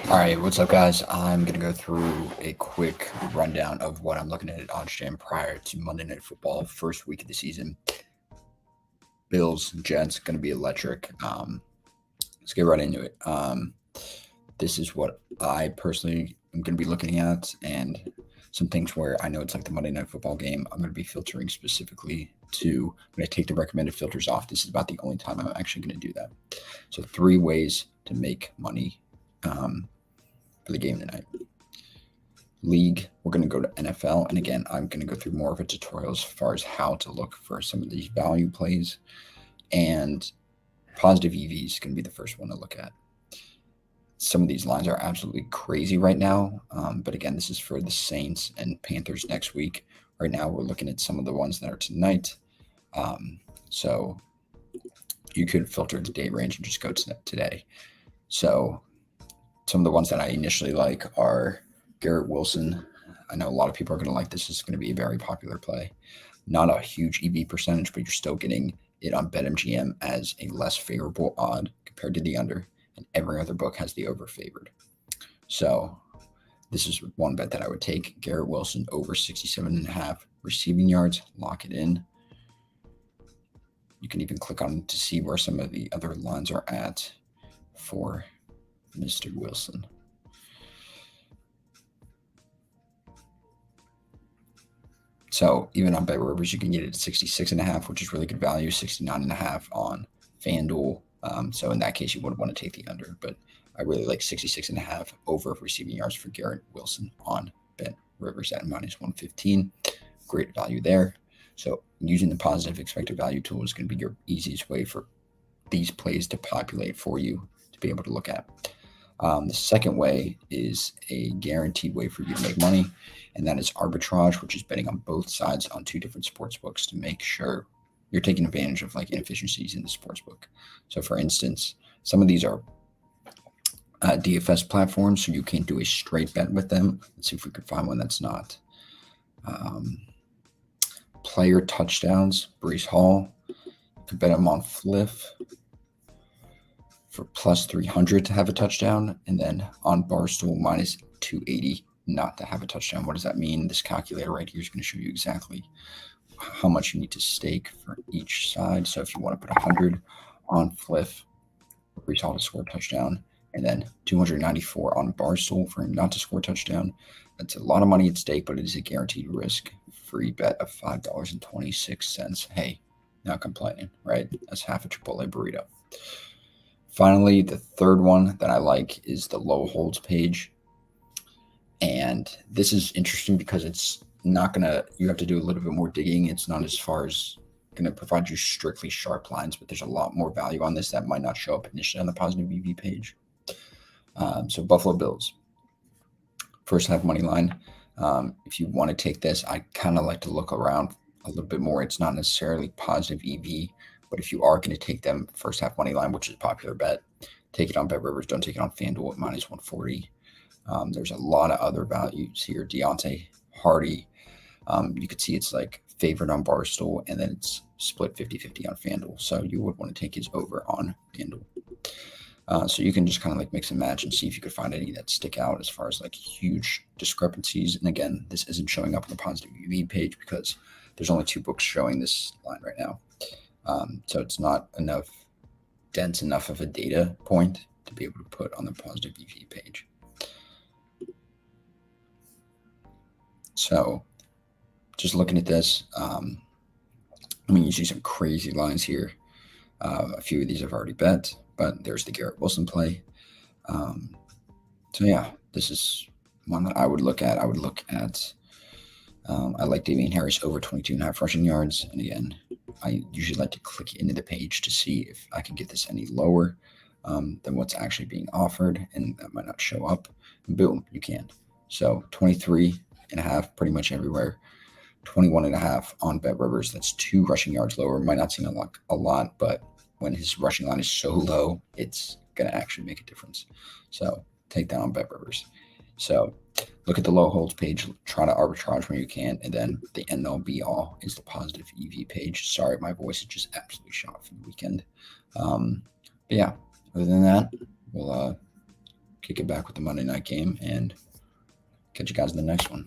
All right, what's up, guys? I'm going to go through a quick rundown of what I'm looking at OddsJam prior to Monday Night Football, first week of the season. Bills, Jets, going to be electric. Let's get right into it. This is what I personally am going to be looking at, and some things where I know it's like the Monday Night Football game. I'm going to be filtering specifically to, I'm going to take the recommended filters off. This is about the only time I'm actually going to do that. So 3 ways to make money for the game tonight. League, we're going to go to NFL, and again, I'm going to go through more of a tutorial as far as how to look for some of these value plays, and positive EV is going to be the first one to look at. Some of these lines are absolutely crazy right now, but again, this is for the Saints and Panthers next week. Right now, we're looking at some of the ones that are tonight, so you could filter the day range and just go to today. So some of the ones that I initially like are Garrett Wilson. I know a lot of people are going to like this. This is going to be a very popular play. Not a huge EV percentage, but you're still getting it on BetMGM as a less favorable odd compared to the under, and every other book has the over favored. So this is one bet that I would take. Garrett Wilson over 67.5 receiving yards. Lock it in. You can even click on to see where some of the other lines are at for Mr. Wilson. So even on Bet Rivers, you can get it at 66.5, which is really good value. 69.5 on FanDuel. So in that case, you would want to take the under, but I really like 66.5 over receiving yards for Garrett Wilson on Bet Rivers at -115. Great value there. So using the positive expected value tool is going to be your easiest way for these plays to populate for you to be able to look at. The second way is a guaranteed way for you to make money, and that is arbitrage, which is betting on both sides on 2 different sports books to make sure you're taking advantage of like inefficiencies in the sports book. So for instance, some of these are DFS platforms, so you can't do a straight bet with them. Let's see if we could find one that's not. Player touchdowns, Brees Hall. You could bet them on Fliff for plus 300 to have a touchdown, and then on Barstool minus 280 not to have a touchdown. What does that mean? This calculator right here is going to show you exactly how much you need to stake for each side. So if you want to put 100 on Fliff, Brees Hall to score a touchdown, and then 294 on Barstool for him not to score a touchdown, that's a lot of money at stake, but it is a guaranteed risk-free bet of $5.26. Hey, not complaining, right? That's half a Chipotle burrito. Finally, the third one that I like is the low holds page. And this is interesting because it's not going to, you have to do a little bit more digging. It's not as far as going to provide you strictly sharp lines, but there's a lot more value on this that might not show up initially on the positive EV page. So Buffalo Bills, first half money line. If you want to take this, I kind of like to look around a little bit more. It's not necessarily positive EV, but if you are going to take them first half money line, which is a popular bet, take it on Bet Rivers. Don't take it on FanDuel at -140. There's a lot of other values here. Deontay Hardy, you could see it's like favored on Barstool, and then it's split 50-50 on FanDuel. So you would want to take his over on FanDuel. So you can just kind of like mix and match and see if you could find any that stick out as far as like huge discrepancies. And again, this isn't showing up on the positive EV page because there's only 2 books showing this line right now. So it's not dense enough of a data point to be able to put on the positive EV page. So just looking at this, you see some crazy lines here. A few of these I've already bet, but there's the Garrett Wilson play. So yeah, this is one that I would look at. I would look at, I like Damian Harris over 22.5 rushing yards. And again, I usually like to click into the page to see if I can get this any lower than what's actually being offered, and that might not show up. And boom, you can. So 23.5 pretty much everywhere. 21.5 on Bet Rivers. That's 2 rushing yards lower. Might not seem like a lot, but when his rushing line is so low, it's going to actually make a difference. So take that on Bet Rivers. So look at the low holds page, try to arbitrage when you can, and then the end all be all is the positive EV page. Sorry, my voice is just absolutely shot from the weekend. But yeah, other than that, we'll kick it back with the Monday night game and catch you guys in the next one.